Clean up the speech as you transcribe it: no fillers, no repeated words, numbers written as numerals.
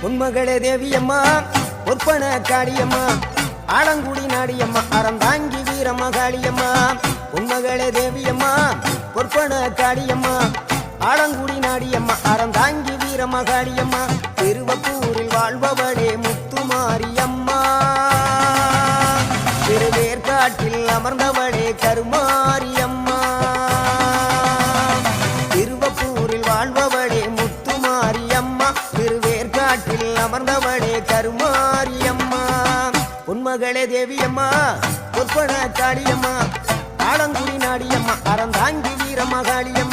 உன்மகளே தேவியம்மா பொற்பன காளியம்மா ஆலங்குடி நாடியம்மா அறந்தாங்கி வீரமகாளியம்மா உன்மகளே தேவியம்மா பொற்பன காளியம்மா ஆலங்குடி நாடியம்மா அறந்தாங்கி வீரமகாளியம்மா திருவப்பூரில் வாழ்பவளே முத்துமாரியம்மா திருவேற்காட்டில் அமர்ந்தவளே கருமாரியம்மா திருவப்பூரில் வாழ்பவளே முத்துமாரியம்மா திருவேற்காட்டில் அமர்ந்தவளே கருமாரியம்மா உன்மகளே தேவியம்மா பொற்பன காளியம்மா ஆலங்குடி நாடியம்மா அறந்தாங்கி வீரமகாளியம்மா